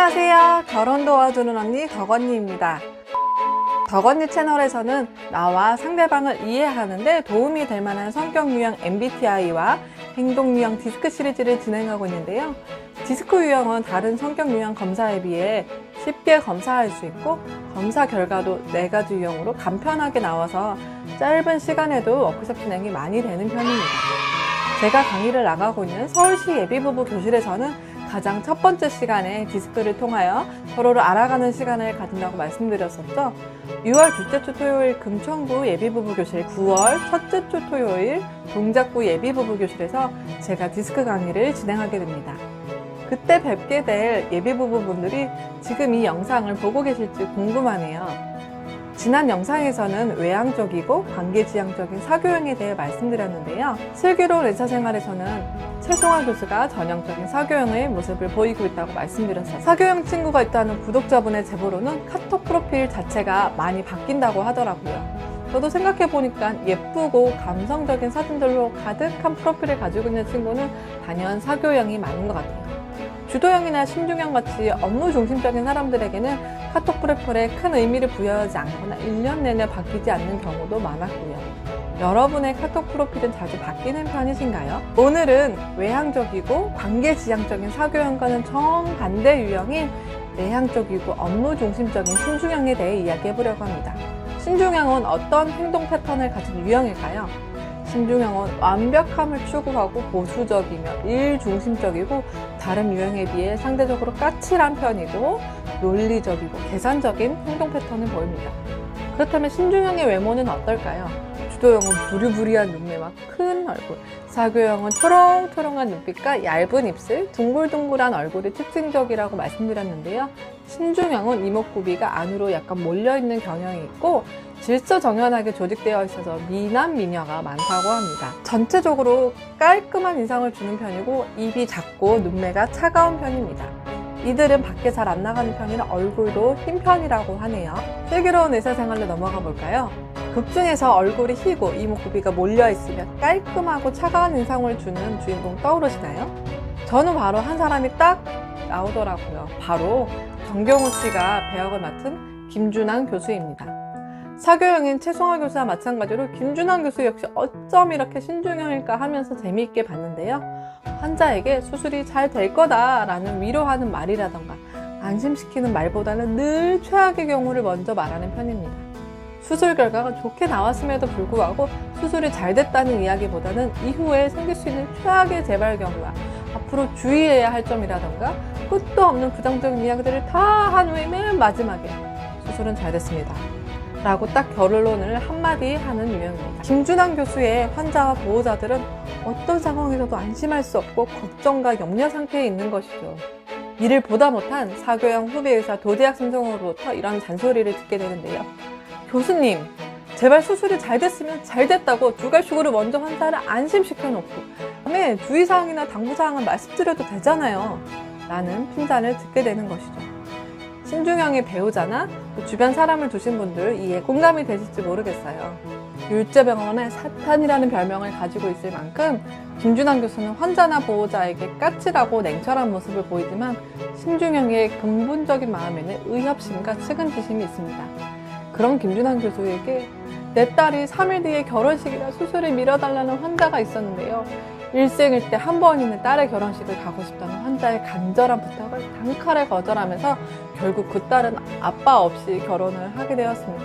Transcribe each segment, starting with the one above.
안녕하세요. 결혼 도와주는 언니 덕언니입니다. 덕언니 채널에서는 나와 상대방을 이해하는데 도움이 될 만한 성격 유형 MBTI와 행동 유형 디스크 시리즈를 진행하고 있는데요. 디스크 유형은 다른 성격 유형 검사에 비해 쉽게 검사할 수 있고 검사 결과도 4가지 유형으로 간편하게 나와서 짧은 시간에도 워크숍 진행이 많이 되는 편입니다. 제가 강의를 나가고 있는 서울시 예비부부 교실에서는 가장 첫 번째 시간에 디스크를 통하여 서로를 알아가는 시간을 가진다고 말씀드렸었죠. 6월 둘째 주 토요일 금천구 예비부부 교실, 9월 첫째 주 토요일 동작구 예비부부 교실에서 제가 디스크 강의를 진행하게 됩니다. 그때 뵙게 될 예비부부분들이 지금 이 영상을 보고 계실지 궁금하네요. 지난 영상에서는 외향적이고 관계지향적인 사교형에 대해 말씀드렸는데요. 슬기로운 의사생활에서는 최송아 교수가 전형적인 사교형의 모습을 보이고 있다고 말씀드렸어요. 사교형 친구가 있다는 구독자분의 제보로는 카톡 프로필 자체가 많이 바뀐다고 하더라고요. 저도 생각해보니까 예쁘고 감성적인 사진들로 가득한 프로필을 가지고 있는 친구는 단연 사교형이 맞는 것 같아요. 주도형이나 신중형 같이 업무 중심적인 사람들에게는 카톡 프로필에 큰 의미를 부여하지 않거나 1년 내내 바뀌지 않는 경우도 많았고요. 여러분의 카톡 프로필은 자주 바뀌는 편이신가요? 오늘은 외향적이고 관계지향적인 사교형과는 정반대 유형인 내향적이고 업무 중심적인 신중형에 대해 이야기해보려고 합니다. 신중형은 어떤 행동 패턴을 가진 유형일까요? 신중형은 완벽함을 추구하고 보수적이며 일중심적이고 다른 유형에 비해 상대적으로 까칠한 편이고 논리적이고 계산적인 행동 패턴을 보입니다. 그렇다면 신중형의 외모는 어떨까요? 주도형은 부리부리한 눈매와 큰 얼굴, 사교형은 초롱초롱한 눈빛과 얇은 입술, 둥글둥글한 얼굴이 특징적이라고 말씀드렸는데요. 신중형은 이목구비가 안으로 약간 몰려있는 경향이 있고 질서정연하게 조직되어 있어서 미남, 미녀가 많다고 합니다. 전체적으로 깔끔한 인상을 주는 편이고 입이 작고 눈매가 차가운 편입니다. 이들은 밖에 잘 안 나가는 편이라 얼굴도 흰 편이라고 하네요. 슬기로운 의사생활로 넘어가 볼까요? 극 중에서 얼굴이 희고 이목구비가 몰려있으며 깔끔하고 차가운 인상을 주는 주인공 떠오르시나요? 저는 바로 한 사람이 딱 나오더라고요. 바로 정경우 씨가 배역을 맡은 김준환 교수입니다. 사교형인 최송아 교수와 마찬가지로 김준환 교수 역시 어쩜 이렇게 신중형일까 하면서 재미있게 봤는데요. 환자에게 수술이 잘 될 거다라는 위로하는 말이라던가 안심시키는 말보다는 늘 최악의 경우를 먼저 말하는 편입니다. 수술 결과가 좋게 나왔음에도 불구하고 수술이 잘 됐다는 이야기보다는 이후에 생길 수 있는 최악의 재발 경우와 앞으로 주의해야 할 점이라던가 끝도 없는 부정적인 이야기들을 다 한 후에 맨 마지막에 수술은 잘 됐습니다 라고 딱 결론을 한마디 하는 유형입니다. 김준환 교수의 환자와 보호자들은 어떤 상황에서도 안심할 수 없고 걱정과 염려 상태에 있는 것이죠. 이를 보다 못한 사교형 후배의사 도재학 선생으로부터 이런 잔소리를 듣게 되는데요. 교수님, 제발 수술이 잘 됐으면 잘 됐다고 두갈슈구를 먼저 환자를 안심시켜놓고 다음에 주의사항이나 당부사항은 말씀드려도 되잖아요. 라는 핀잔을 듣게 되는 것이죠. 신중형의 배우자나 주변 사람을 두신 분들 이해 공감이 되실지 모르겠어요. 율제병원의 사탄이라는 별명을 가지고 있을 만큼 김준환 교수는 환자나 보호자에게 까칠하고 냉철한 모습을 보이지만 신중형의 근본적인 마음에는 의협심과 측은지심이 있습니다. 그런 김준환 교수에게 내 딸이 3일 뒤에 결혼식이라 수술을 미뤄달라는 환자가 있었는데요. 일생일 때 한 번이는 딸의 결혼식을 가고 싶다는 환자의 간절한 부탁을 단칼에 거절하면서 결국 그 딸은 아빠 없이 결혼을 하게 되었습니다.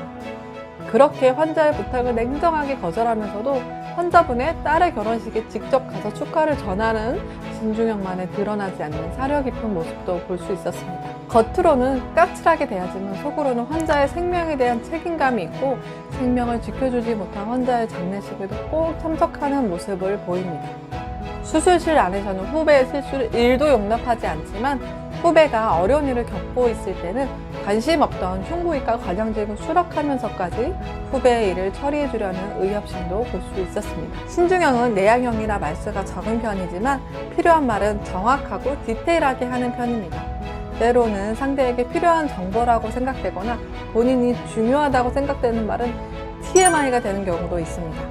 그렇게 환자의 부탁을 냉정하게 거절하면서도 환자분의 딸의 결혼식에 직접 가서 축하를 전하는 신중형만에 드러나지 않는 사려 깊은 모습도 볼 수 있었습니다. 겉으로는 까칠하게 대하지만 속으로는 환자의 생명에 대한 책임감이 있고 생명을 지켜주지 못한 환자의 장례식에도 꼭 참석하는 모습을 보입니다. 수술실 안에서는 후배의 실수를 1도 용납하지 않지만 후배가 어려운 일을 겪고 있을 때는 관심 없던 흉부외과 과장직을 수락하면서까지 후배의 일을 처리해 주려는 의협심도 볼 수 있었습니다. 신중형은 내향형이라 말수가 적은 편이지만 필요한 말은 정확하고 디테일하게 하는 편입니다. 때로는 상대에게 필요한 정보라고 생각되거나 본인이 중요하다고 생각되는 말은 TMI가 되는 경우도 있습니다.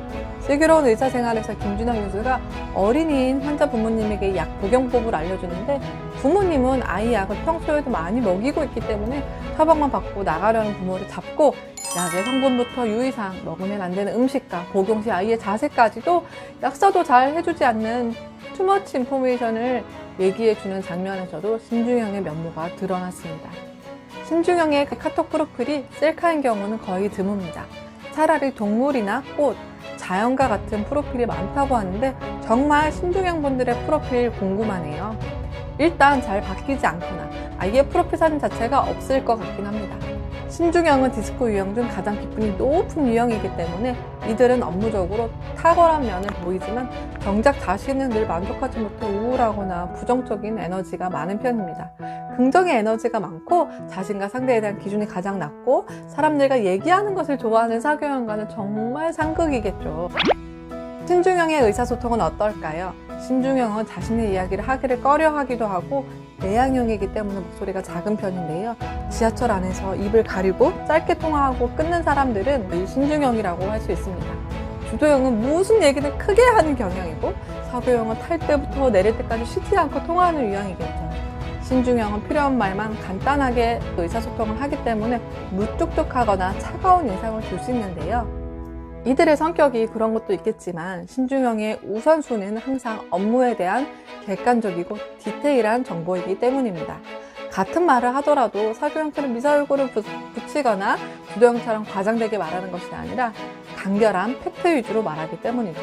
슬기로운 의사생활에서 김준영 교수가 어린이인 환자 부모님에게 약 복용법을 알려주는데, 부모님은 아이 약을 평소에도 많이 먹이고 있기 때문에 처방만 받고 나가려는 부모를 잡고 약의 성분부터 유의사항, 먹으면 안 되는 음식과 복용 시 아이의 자세까지도 약사도 잘 해주지 않는 투머치 인포메이션을 얘기해주는 장면에서도 신중형의 면모가 드러났습니다. 신중형의 카톡 프로필이 셀카인 경우는 거의 드뭅니다. 차라리 동물이나 꽃, 자연과 같은 프로필이 많다고 하는데 정말 신중형 분들의 프로필 궁금하네요. 일단 잘 바뀌지 않거나 아예 프로필 사진 자체가 없을 것 같긴 합니다. 신중형은 디스코 유형 중 가장 기분이 높은 유형이기 때문에 이들은 업무적으로 탁월한 면을 보이지만 정작 자신은 늘 만족하지 못해 우울하거나 부정적인 에너지가 많은 편입니다. 긍정의 에너지가 많고 자신과 상대에 대한 기준이 가장 낮고 사람들과 얘기하는 것을 좋아하는 사교형과는 정말 상극이겠죠. 신중형의 의사소통은 어떨까요? 신중형은 자신의 이야기를 하기를 꺼려하기도 하고 내향형이기 때문에 목소리가 작은 편인데요. 지하철 안에서 입을 가리고 짧게 통화하고 끊는 사람들은 이 신중형이라고 할 수 있습니다. 주도형은 무슨 얘기든 크게 하는 경향이고, 사교형은 탈 때부터 내릴 때까지 쉬지 않고 통화하는 유형이겠죠. 신중형은 필요한 말만 간단하게 의사소통을 하기 때문에 무뚝뚝하거나 차가운 인상을 줄 수 있는데요. 이들의 성격이 그런 것도 있겠지만 신중형의 우선순위는 항상 업무에 대한 객관적이고 디테일한 정보이기 때문입니다. 같은 말을 하더라도 사교형처럼 미사여구를 붙이거나 주도형처럼 과장되게 말하는 것이 아니라 간결한 팩트 위주로 말하기 때문이죠.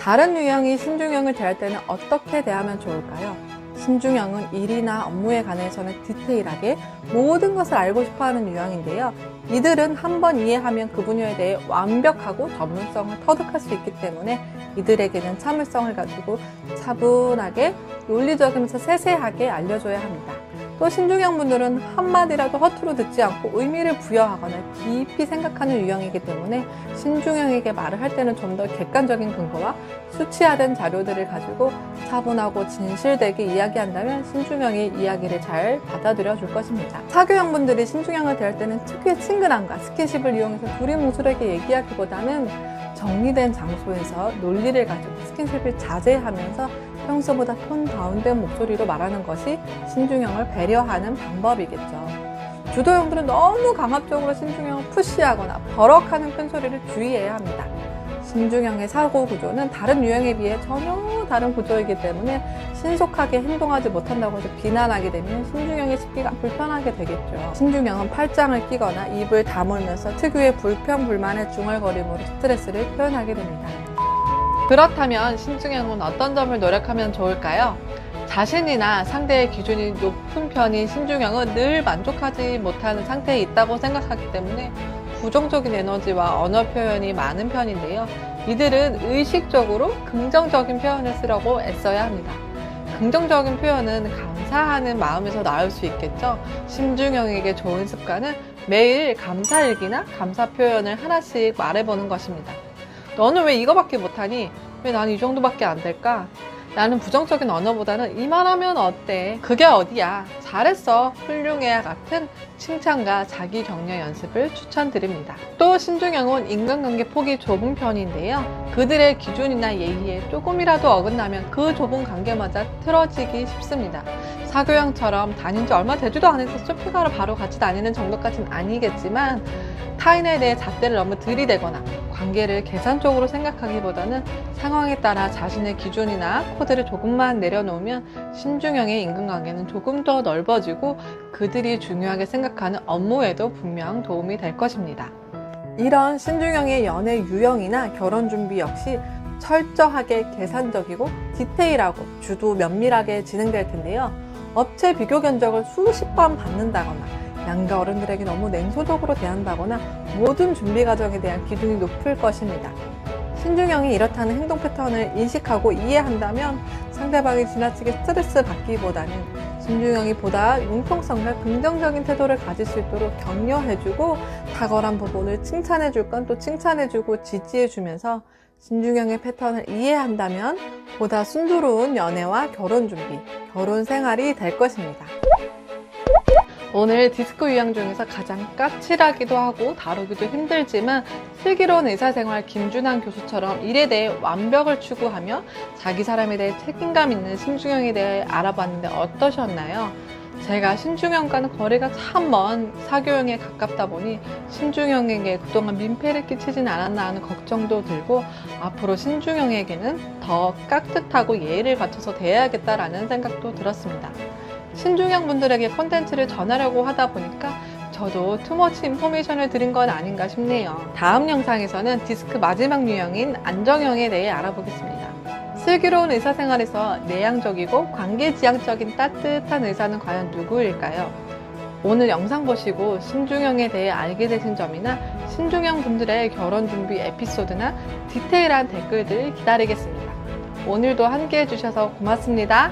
다른 유형이 신중형을 대할 때는 어떻게 대하면 좋을까요? 신중형은 일이나 업무에 관해서는 디테일하게 모든 것을 알고 싶어하는 유형인데요. 이들은 한번 이해하면 그 분야에 대해 완벽하고 전문성을 터득할 수 있기 때문에 이들에게는 참을성을 가지고 차분하게 논리적이면서 세세하게 알려줘야 합니다. 또 신중형 분들은 한마디라도 허투루 듣지 않고 의미를 부여하거나 깊이 생각하는 유형이기 때문에 신중형에게 말을 할 때는 좀 더 객관적인 근거와 수치화된 자료들을 가지고 차분하고 진실되게 이야기한다면 신중형이 이야기를 잘 받아들여 줄 것입니다. 사교형 분들이 신중형을 대할 때는 특유의 친근함과 스킨십을 이용해서 둘이 무술에게 얘기하기보다는 정리된 장소에서 논리를 가지고 스킨십을 자제하면서 평소보다 톤 다운된 목소리로 말하는 것이 신중형을 배려하는 방법이겠죠. 주도형들은 너무 강압적으로 신중형을 푸시하거나 버럭하는 큰 소리를 주의해야 합니다. 신중형의 사고 구조는 다른 유형에 비해 전혀 다른 구조이기 때문에 신속하게 행동하지 못한다고 해서 비난하게 되면 신중형의 씹기가 불편하게 되겠죠. 신중형은 팔짱을 끼거나 입을 다물면서 특유의 불평, 불만의 중얼거림으로 스트레스를 표현하게 됩니다. 그렇다면 신중형은 어떤 점을 노력하면 좋을까요? 자신이나 상대의 기준이 높은 편인 신중형은 늘 만족하지 못하는 상태에 있다고 생각하기 때문에 부정적인 에너지와 언어 표현이 많은 편인데요. 이들은 의식적으로 긍정적인 표현을 쓰려고 애써야 합니다. 긍정적인 표현은 감사하는 마음에서 나올 수 있겠죠. 신중형에게 좋은 습관은 매일 감사일기나 감사 표현을 하나씩 말해보는 것입니다. 너는 왜 이거밖에 못하니? 왜 난 이 정도밖에 안 될까? 나는 부정적인 언어보다는 이만하면 어때? 그게 어디야? 잘했어. 훌륭해야 같은 칭찬과 자기 격려 연습을 추천드립니다. 또 신중형은 인간관계 폭이 좁은 편인데요. 그들의 기준이나 예의에 조금이라도 어긋나면 그 좁은 관계마저 틀어지기 쉽습니다. 사교형처럼 다닌 지 얼마 되지도 않아서 쇼핑하러 바로 같이 다니는 정도까지는 아니겠지만 타인에 대해 잣대를 너무 들이대거나 관계를 계산적으로 생각하기보다는 상황에 따라 자신의 기준이나 코드를 조금만 내려놓으면 신중형의 인간관계는 조금 더 넓어지고 그들이 중요하게 생각하는 업무에도 분명 도움이 될 것입니다. 이런 신중형의 연애 유형이나 결혼 준비 역시 철저하게 계산적이고 디테일하고 주도 면밀하게 진행될 텐데요. 업체 비교 견적을 수십 번 받는다거나 양가 어른들에게 너무 냉소적으로 대한다거나 모든 준비 과정에 대한 기준이 높을 것입니다. 신중형이 이렇다는 행동 패턴을 인식하고 이해한다면 상대방이 지나치게 스트레스 받기보다는 신중형이 보다 융통성과 긍정적인 태도를 가질 수 있도록 격려해주고 탁월한 부분을 칭찬해줄 건 또 칭찬해주고 지지해주면서 신중형의 패턴을 이해한다면 보다 순조로운 연애와 결혼 준비, 결혼 생활이 될 것입니다. 오늘 디스크 유형 중에서 가장 까칠하기도 하고 다루기도 힘들지만 슬기로운 의사생활 김준환 교수처럼 일에 대해 완벽을 추구하며 자기 사람에 대해 책임감 있는 신중형에 대해 알아봤는데 어떠셨나요? 제가 신중형과는 거리가 참 먼 사교형에 가깝다 보니 신중형에게 그동안 민폐를 끼치진 않았나 하는 걱정도 들고 앞으로 신중형에게는 더 깍듯하고 예의를 갖춰서 대해야겠다라는 생각도 들었습니다. 신중형 분들에게 콘텐츠를 전하려고 하다 보니까 저도 투머치 인포메이션을 드린 건 아닌가 싶네요. 다음 영상에서는 디스크 마지막 유형인 안정형에 대해 알아보겠습니다. 슬기로운 의사생활에서 내향적이고 관계지향적인 따뜻한 의사는 과연 누구일까요? 오늘 영상 보시고 신중형에 대해 알게 되신 점이나 신중형 분들의 결혼 준비 에피소드나 디테일한 댓글들 기다리겠습니다. 오늘도 함께 해주셔서 고맙습니다.